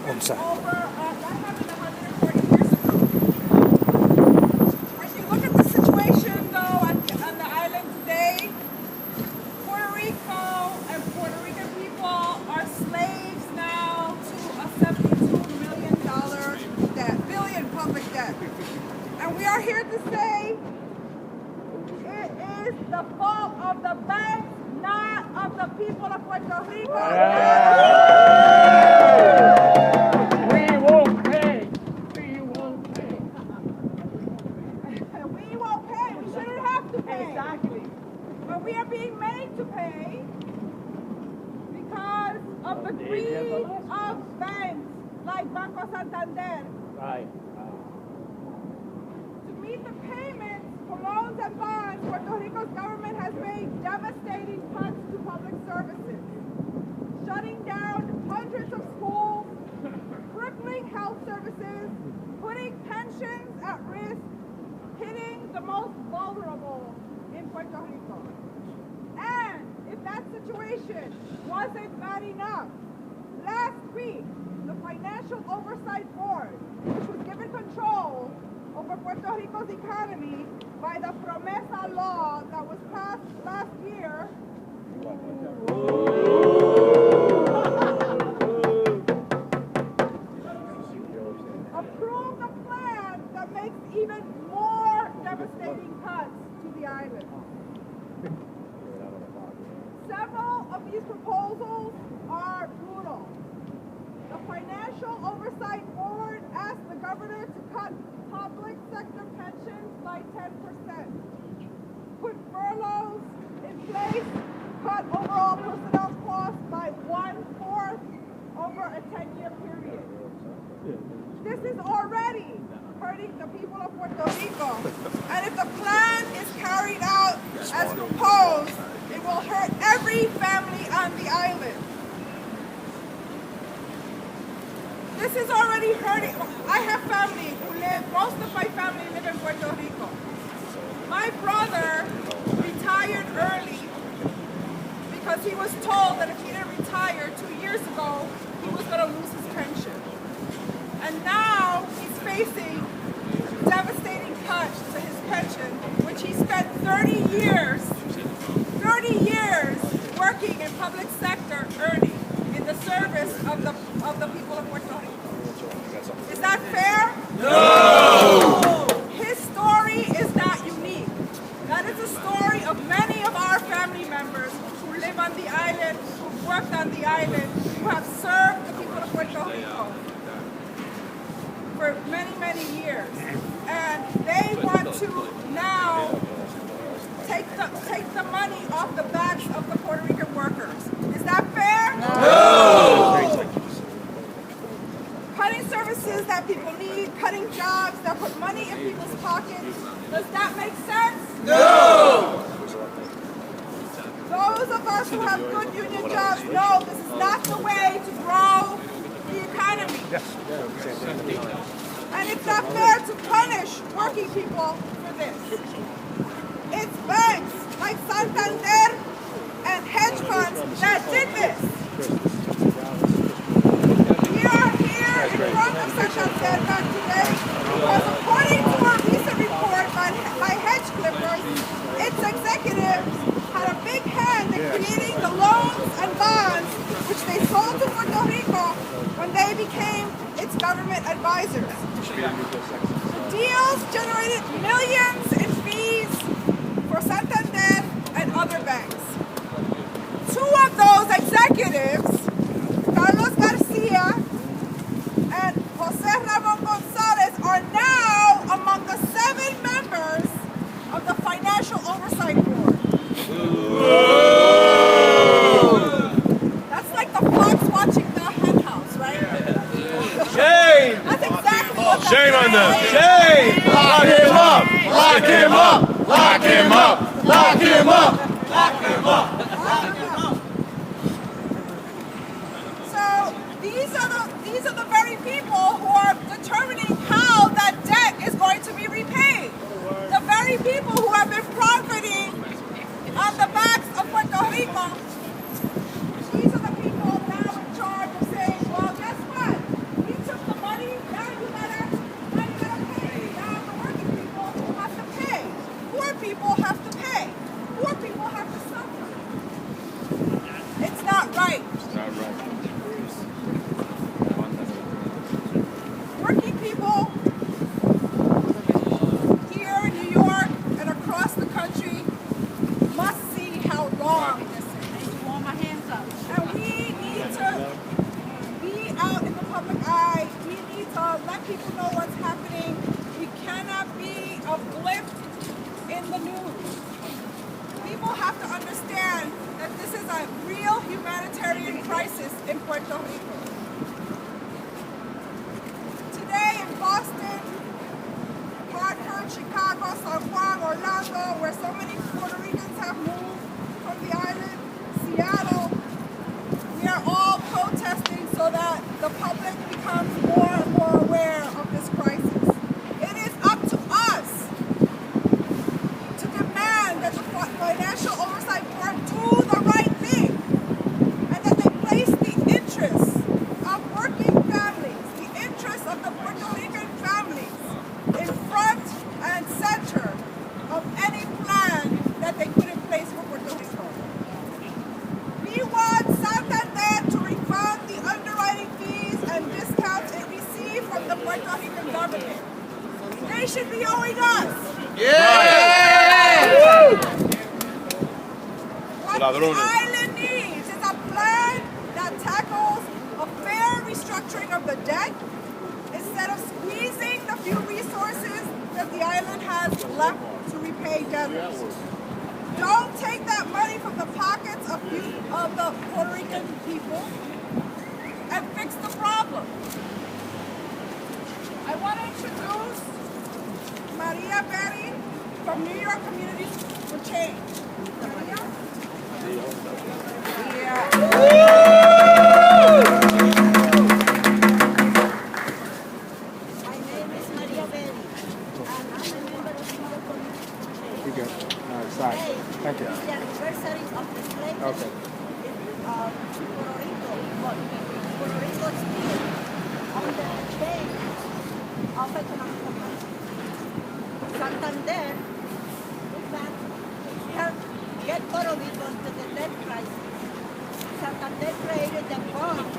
happened sorry. that happened 140 years ago. When you look at the situation, though, on the island today, Puerto Rico and Puerto Rican people are slaves now to a $72 billion public debt. And we are here to say it is the fault of the banks, not of the people of Puerto Rico. We won't pay. We won't pay. We won't pay. We shouldn't have to pay. Exactly. But we are being made to pay because of the greed of banks like Banco Santander. Right. To meet the payments for loans and bonds, Puerto Rico's government has made devastating cuts to public services, shutting down hundreds of schools, crippling health services, putting pensions at risk, hitting the most vulnerable in Puerto Rico. And if that situation wasn't bad enough, last week, the Financial Oversight Board, which was given control over Puerto Rico's economy by the Promesa law that was passed last year, approved a plan that makes even more devastating cuts to the island. Several of these proposals are brutal. The Financial Oversight Board asked the governor to cut public sector pensions by 10%, put furloughs in place, cut overall personnel costs by 1/4 over a 10-year period. This is already hurting the people of Puerto Rico, and if the plan is carried out as proposed, it will hurt every family on the island. This is already hurting. I have family who live, most of my family live in Puerto Rico. My brother retired early because he was told that if he didn't retire 2 years ago, he was going to lose his pension. And now he's facing a devastating cut to his pension, which he spent 30 years working in public sector, earning in the service of the people of Puerto Rico. Is that fair? No! His story is not unique. That is the story of many of our family members who live on the island, who worked on the island, who have served the people of Puerto Rico for many, many years. And they want to now take the money off the backs of the Puerto Rican workers. Is that fair? No! Cutting services that people need, cutting jobs that put money in people's pockets. Does that make sense? No! Those of us who have good union jobs know this is not the way to grow the economy. And it's not fair to punish working people for this. It's banks like Santander and hedge funds that did this. We are here in front of Santander Bank today because according to a recent report by hedge clippers, its executives had a big hand in creating the loans and bonds which they sold to Puerto Rico when they became its government advisors. The deals generated millions in fees for Santander and other banks. Two of those executives, Carlos Garcia and Jose Ramon Gonzalez, are now among the 7 members of the Financial Oversight Board. That's like the fox watching the hen house, right? Shame! That's exactly what Shame on them! Shame! Lock him up! Lock him up! Lock him up! Lock him up! Lock him up! So these are the very people who are determining how that debt is going to be repaid. The very people who have been profiting on the backs of Puerto Rico. These are the people now in charge of saying, well, guess what? let people know what's happening. We cannot be a blip in the news. People have to understand that this is a real humanitarian crisis in Puerto Rico. Today in Boston, Hartford, Chicago, San Juan, Orlando, where so many Puerto Ricans have moved from the island, Seattle, we are all protesting so that the public becomes more and more aware of this crisis. It is up to us to demand that the Financial Oversight Board do the right thing and that they place the interests of working families, the interests of the Puerto Rican families in front and center of any plan that they put in place for Puerto Rico. We want Santander to refund the underwriting fees and discounts it received from the Puerto Rican government. They should be owing us. What the island needs is a plan that tackles a fair restructuring of the debt instead of squeezing the few resources that the island has left to repay debtors. Don't take that money from the pockets of the Puerto Rican people and fix the problem. I want to introduce Maria Berry from New York Communities for Change. Maria? My name is Maria Berry, and I'm a member of New York Communities for Change. You good? All right, sorry. Thank you. Today is the anniversary of the slavery Okay. of Puerto Rico. But Puerto Rico is still on the chain of economic crisis. Santander, in fact, helped get Puerto Rico into the debt crisis. Santander created the bond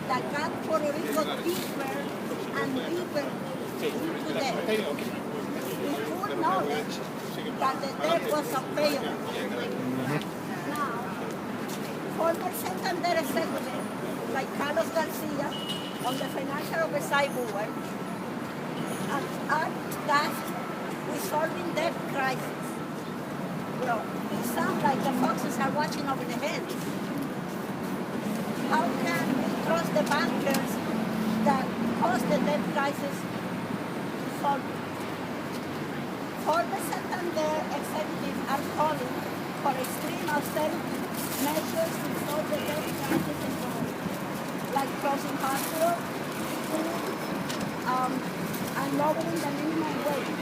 that got Puerto Rico deeper and deeper into debt. With full knowledge that the debt was unpayable. Now, former Santander executives like Carlos Garcia on the Financial Oversight Board are tasked with solving debt crisis. It sounds like the foxes are watching over the heads. How can we trust the bankers that caused the debt crisis to solve it? Former Santander executives are calling for extreme austerity measures to solve the debt crisis in Puerto Rico, like closing hospitals, and lowering the minimum wage,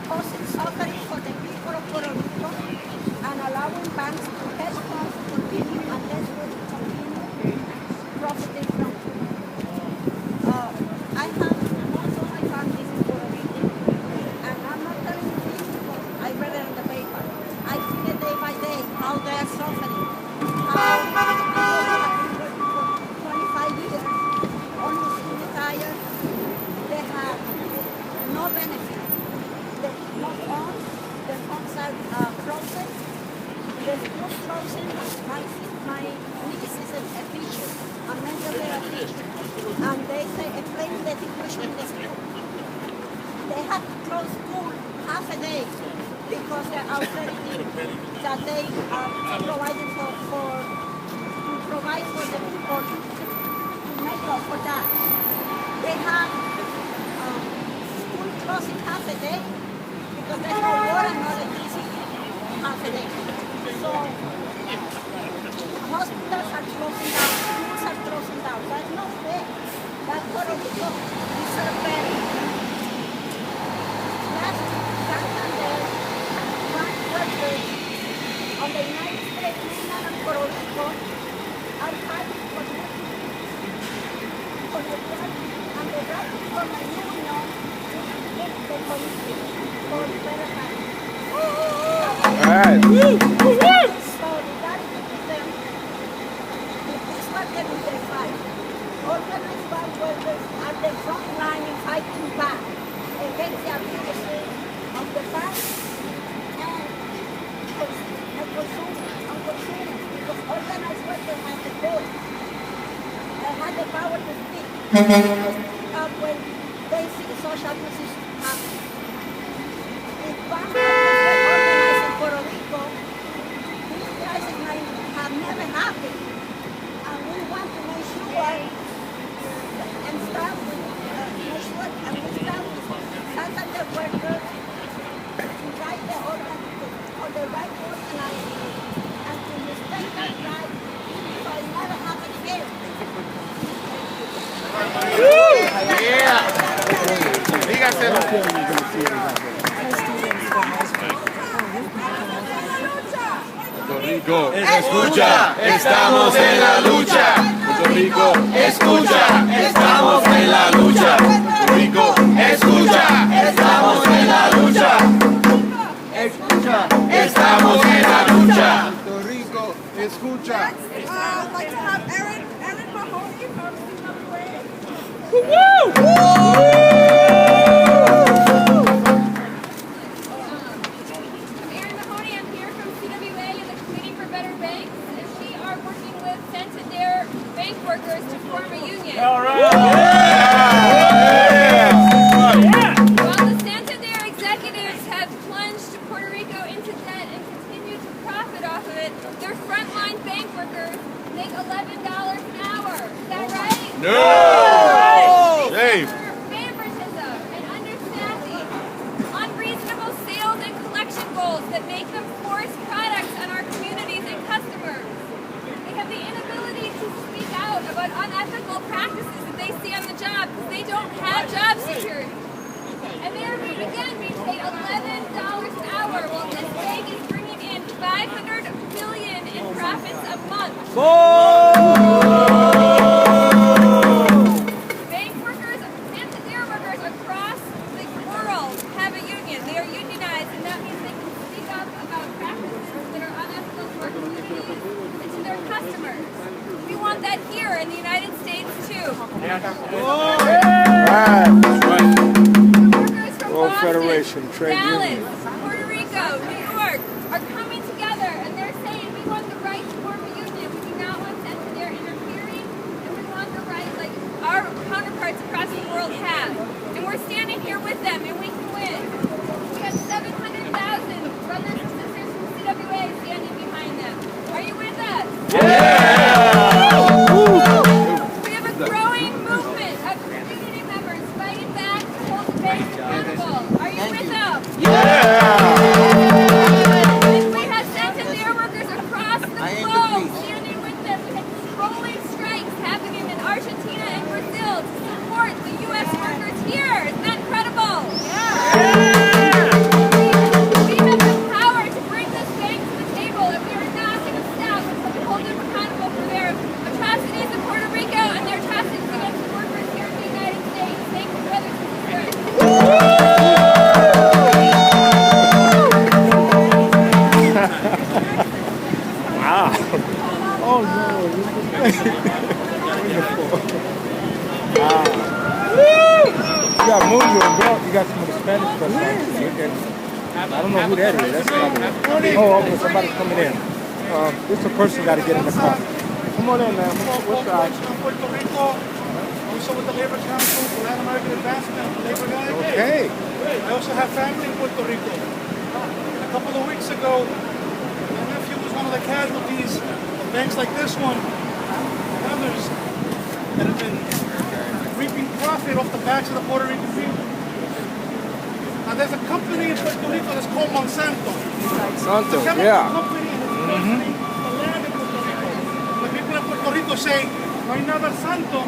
causing suffering for the people of Puerto Rico, and allowing banks to hedge funds to continue and desperate to continue profiting from it. I have most of my families in Puerto Rico, and I'm not telling you this because I read it in the paper. I see it day by day how they are suffering, how people have been working for 25 years, almost retired, they have no benefit, no funds, the funds are frozen, the school frozen. My niece is a teacher, a mental health teacher, and they say explaining the situation in the school. They have to close school half a day because the austerity that they are providing to provide for the people to make up for that. They have school closing half a day because there's no water and no electricity half a day. So hospitals are closing down, schools are closing down. That's not fair. That's Puerto Rico is a very last Santander bank workers on the United States mainland and Puerto Rico are fighting for the right and the right for the union to get the police for better life. All right. So that is them. This is what they fight. Organized bank workers are the front line in fighting back against the abuses of the banks and consumers, because organized workers have the voice. They have the power to speak. They speak out but when they see social position happen. If bank workers get organized in Puerto Rico, these crises have never happened. And we want to make sure and start with Santander workers to write the or the right to organize and to respect that right so it never happens again. Puerto Rico, escucha, estamos en la lucha. Puerto Rico, escucha, estamos en la lucha. Puerto Rico, escucha, estamos en la lucha. Escucha, estamos en la lucha. Puerto Rico, escucha. Next, I'd like to have Erin Mahoney from CWA. I'm Erin Mahoney. I'm here from CWA and the Committee for Better Banks, and we are working with Santander bank workers to form a union. All right. While the Santander executives have plunged Puerto Rico into debt and continue to profit off of it, their frontline bank workers make $11 an hour. Is that right? No! Shame. Favoritism and understaffing, unreasonable sales and collection goals that make them force products on our communities and customers. They have the inability to speak out about unethical practices that they see on the job because they don't have job security. And they are being paid $11 an hour while this bank is bringing in $500 billion in profits a month. Bank workers, Santander workers across the world have a union. They are unionized, and that means they can speak up about practices that are unethical to our communities and to their customers. We want that here in the United States too. Workers from Boston, Federation, trade Dallas, union. Puerto Rico, New York are coming together, and they're saying we want the right to form a union. We do not want Santander interfering, and we want the right like our counterparts across the world have. And we're standing here with them, and we can win. We have 700,000 brothers and sisters from CWA standing behind them. Are you with us? We have a growing movement of community members fighting back to hold the banks accountable. Are you with us? And we have Santander workers across the globe standing with them. We have rolling strikes happening in Argentina and Brazil to support the U.S. workers here. Isn't that incredible? We have the power to bring this bank to the table, and we are not going to stop until we hold them accountable for their atrocities in Puerto Rico and their atrocities against the workers here in the United States. Thank you, brothers and sisters. Wow. Oh no. Wow. You got Mujo, bro. You got some of the Spanish stuff. I don't know who that is. That's another one. Oh, okay. Somebody's coming in. This a person got to get in the car. Come on in, man. What's your action? Puerto Rico, also with the Labor Council, Latin American Advancement, Labor Guy. Okay. I also have family in Puerto Rico. A couple of weeks ago, my nephew was one of the casualties of banks like this one and others that have been reaping profit off the backs of the Puerto Rican people. Now there's a company in Puerto Rico that's called Monsanto. Santo, It's a chemical yeah. company and it's poisoning the land in Puerto Rico. The people in Puerto Rico say, no hay nada santo